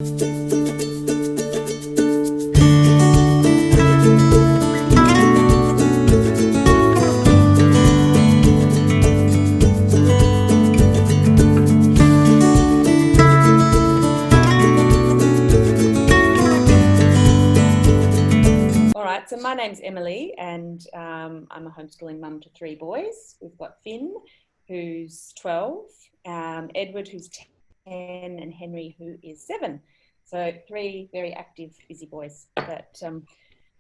So my name's Emily, and I'm a homeschooling mum to 3 boys. We've got Finn, who's 12, Edward, who's 10, and Henry, who is 7. So 3 very active, busy boys. But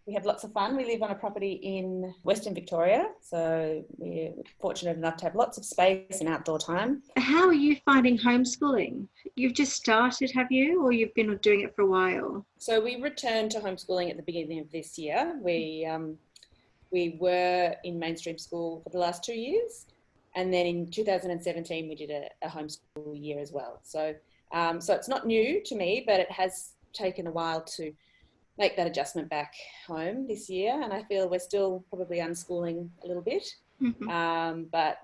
we have lots of fun. We live on a property in Western Victoria, so we're fortunate enough to have lots of space and outdoor time. How are you finding homeschooling? You've just started, have you, or you've been doing it for a while? So we returned to homeschooling at the beginning of this year. We were in mainstream school for the last 2 years, and then in 2017 we did a homeschool year as well. So it's not new to me, but it has taken a while to make that adjustment back home this year, and I feel we're still probably unschooling a little bit, but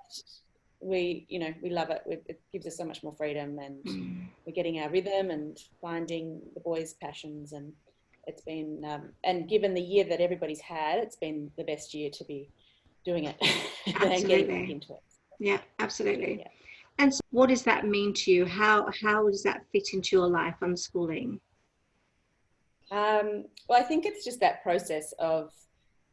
we love it. It gives us so much more freedom, and we're getting our rhythm and finding the boys' passions, and it's been and given the year that everybody's had, it's been the best year to be doing it and getting back into it. Yeah, absolutely. Yeah. And so what does that mean to you? How does that fit into your life, unschooling? Well, I think it's just that process of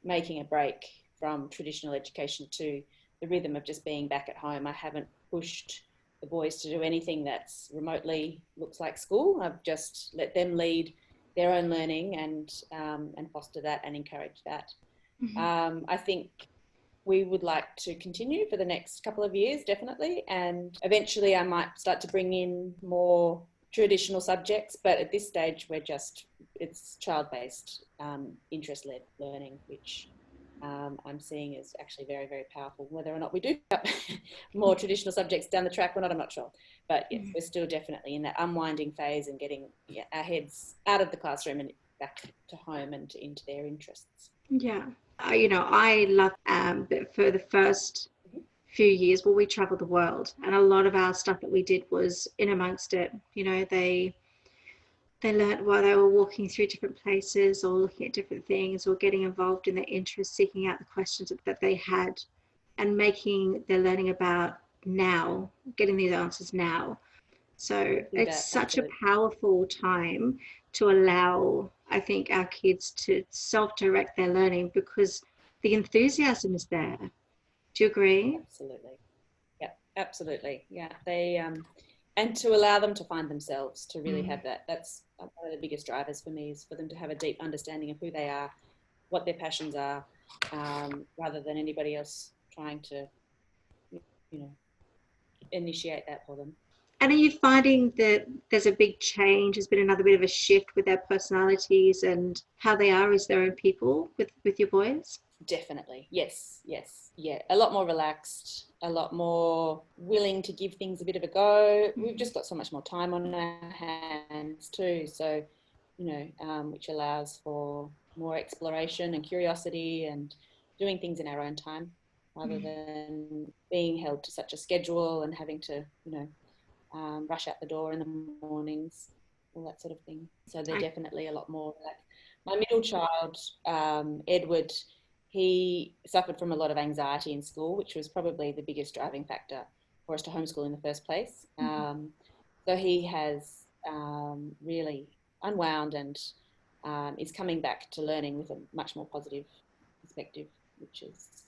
making a break from traditional education to the rhythm of just being back at home. I haven't pushed the boys to do anything that's remotely looks like school. I've just let them lead their own learning and foster that and encourage that. I think we would like to continue for the next couple of years, definitely, and eventually I might start to bring in more traditional subjects, but at this stage it's child-based, interest-led learning, which I'm seeing is actually very, very powerful. Whether or not we do more traditional subjects down the track or not, I'm not sure. But yes, we're still definitely in that unwinding phase and getting our heads out of the classroom and back to home and into their interests. Yeah. I love but for the first few years, we traveled the world, and a lot of our stuff that we did was in amongst it. They learned while they were walking through different places or looking at different things or getting involved in their interests, seeking out the questions that they had and making their learning about now, getting these answers now. So it's such a powerful time to allow, I think, our kids to self-direct their learning because the enthusiasm is there. Do you agree? Absolutely. Yeah, absolutely. Yeah. They and to allow them to find themselves, to really have that. That's one of the biggest drivers for me, is for them to have a deep understanding of who they are, what their passions are, rather than anybody else trying to, initiate that for them. And are you finding that there's a big change? There's been another bit of a shift with their personalities and how they are as their own people with your boys? Definitely. Yes. Yeah. A lot more relaxed, a lot more willing to give things a bit of a go. We've just got so much more time on our hands too. So, which allows for more exploration and curiosity and doing things in our own time rather than being held to such a schedule and having to, rush out the door in the mornings, all that sort of thing. So they're definitely a lot more relaxed. My middle child, Edward, he suffered from a lot of anxiety in school, which was probably the biggest driving factor for us to homeschool in the first place. So he has really unwound and is coming back to learning with a much more positive perspective, which is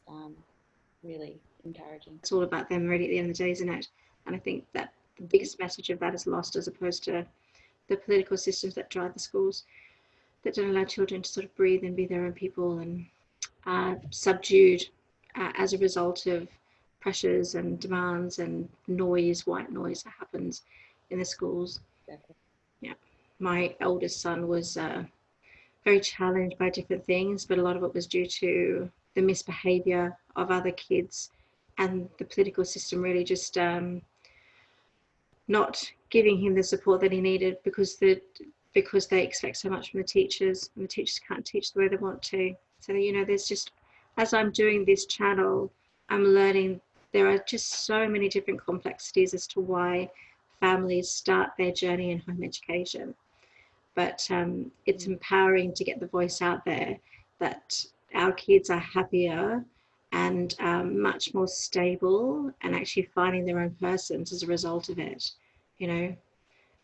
really encouraging. It's all about them really at the end of the day, isn't it? And I think that the biggest message of that is lost, as opposed to the political systems that drive the schools, that don't allow children to sort of breathe and be their own people, and subdued as a result of pressures and demands and white noise that happens in the schools. Exactly. Yeah. My eldest son was very challenged by different things, but a lot of it was due to the misbehavior of other kids and the political system really just not giving him the support that he needed because they expect so much from the teachers, and the teachers can't teach the way they want to. So, there's just, as I'm doing this channel, I'm learning there are just so many different complexities as to why families start their journey in home education. but it's empowering to get the voice out there that our kids are happier and much more stable and actually finding their own persons as a result of it. You know,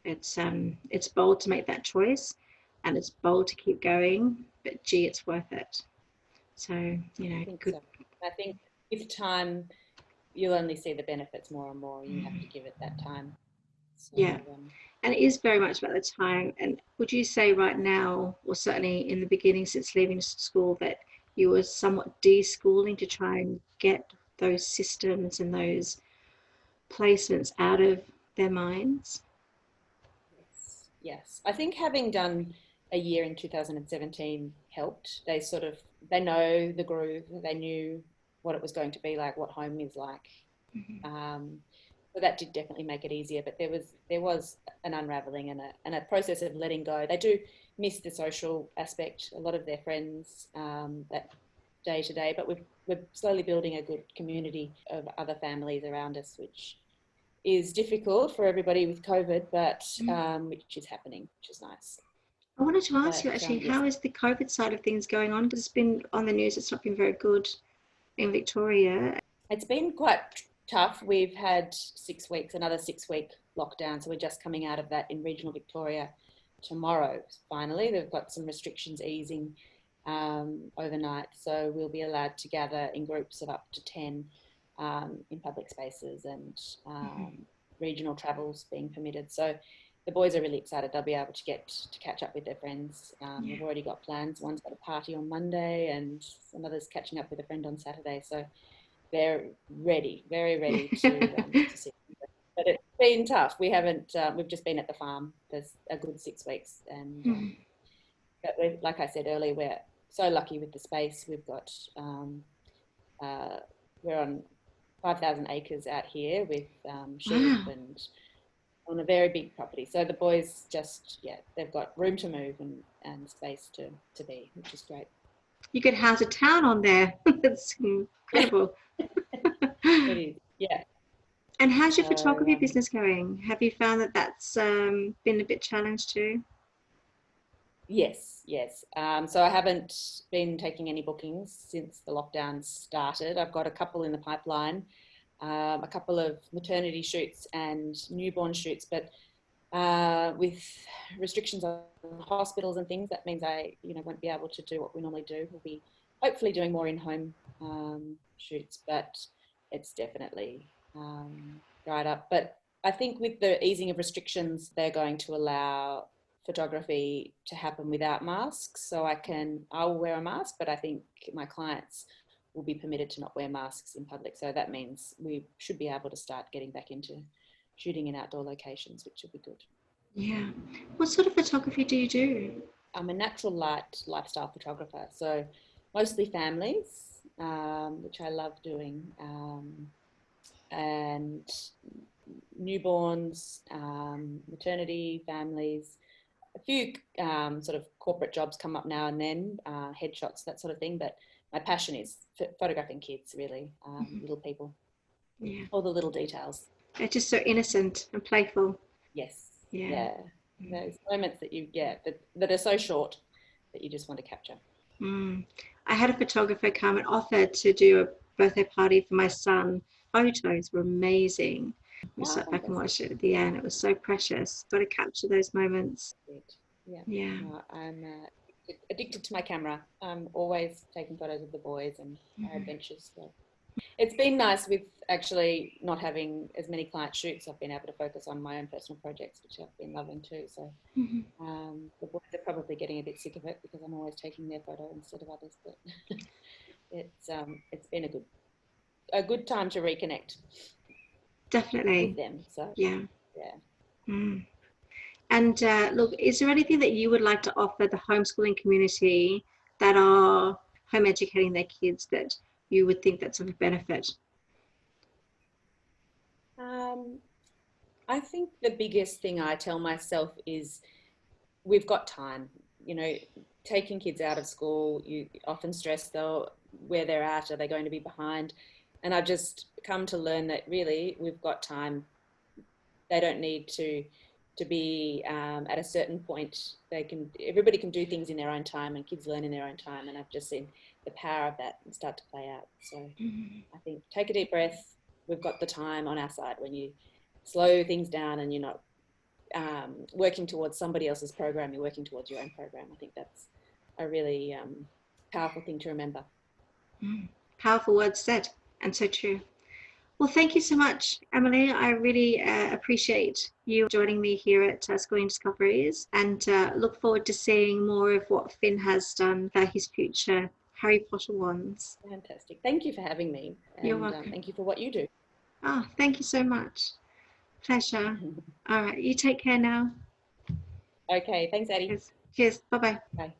it's bold to make that choice, and it's bold to keep going, but gee, it's worth it. So, you know, I think good. so. I think with time, you'll only see the benefits more and more. You have to give it that time. So, Yeah. And it is very much about the time. And would you say right now, or certainly in the beginning since leaving school, that you were somewhat deschooling to try and get those systems and those placements out of their minds? yes, yes. I think having done a year in 2017 helped. They know the groove. They knew what it was going to be like, what home is like. Um, so that did definitely make it easier. But there was an unraveling and a process of letting go. They do miss the social aspect. A lot of their friends that day to day, but we're slowly building a good community of other families around us, which is difficult for everybody with COVID, but which is happening, which is nice. I wanted to ask you But actually, yes, how is the COVID side of things going on? Because it's been on the news, it's not been very good in Victoria. it's been quite tough. We've had 6 weeks, another 6 week lockdown. So we're just coming out of that in regional Victoria tomorrow. Finally, they've got some restrictions easing overnight. So we'll be allowed to gather in groups of up to 10 in public spaces and regional travels being permitted. So the boys are really excited. They'll be able to get to catch up with their friends. They've already got plans. One's got a party on Monday and another's catching up with a friend on Saturday. So they're ready, very ready to see. But it's been tough. We haven't. We've just been at the farm. There's a good 6 weeks, and but like I said earlier, we're so lucky with the space we've got. Uh, we're on 5,000 acres out here with sheep Wow. and on a very big property. So the boys just they've got room to move and space to be, which is great. You could house a town on there. That's incredible. It is, yeah. And how's your photography So business going? Have you found that that's been a bit challenged too? yes, yes. So I haven't been taking any bookings since the lockdown started. I've got a couple in the pipeline, a couple of maternity shoots and newborn shoots, but with restrictions on hospitals and things, that means I, won't be able to do what we normally do. We'll be hopefully doing more in-home shoots, but it's definitely dried up. But I think with the easing of restrictions, they're going to allow photography to happen without masks. So I'll wear a mask, but I think my clients will be permitted to not wear masks in public. So that means we should be able to start getting back into shooting in outdoor locations, which will be good. Yeah. What sort of photography do you do? I'm a natural light lifestyle photographer, so mostly families, which I love doing, and newborns, maternity, families. A few sort of corporate jobs come up now and then, headshots, that sort of thing. But my passion is photographing kids, really, little people, Yeah. all the little details. They're just so innocent and playful. Yes, Yeah. yeah. Those moments that are so short that you just want to capture. Mm. I had a photographer come and offer to do a birthday party for my son. Photos were amazing. We Ah, sat back and fantastic. watched it at the end. It was so precious. Got to capture those moments. Good. Yeah. Yeah. No, I'm addicted to my camera. I'm always taking photos of the boys and our adventures. So it's been nice with actually not having as many client shoots. I've been able to focus on my own personal projects, which I've been loving too. So Mm-hmm. the boys are probably getting a bit sick of it because I'm always taking their photo instead of others. But it's been a good time to reconnect with Definitely. them. So Yeah. yeah. Mm. And look, is there anything that you would like to offer the homeschooling community that are home educating their kids that you would think that's of benefit? Um, I think the biggest thing I tell myself is we've got time. You know, taking kids out of school, you often stress though where they're at, are they going to be behind? And I've just come to learn that really we've got time. They don't need to to be at a certain point, everybody can do things in their own time, and kids learn in their own time. And I've just seen the power of that start to play out. So I think take a deep breath. We've got the time on our side. When you slow things down and you're not working towards somebody else's program, you're working towards your own program. I think that's a really powerful thing to remember. Powerful words said, and so true. Well, thank you so much, Emily. I really appreciate you joining me here at Schooling Discoveries, and look forward to seeing more of what Finn has done for his future Harry Potter wands. Fantastic. Thank you for having me. And You're welcome. Thank you for what you do. Oh, thank you so much. Pleasure. All right, you take care now. Okay, thanks, Addie. Cheers. Bye-bye. Bye.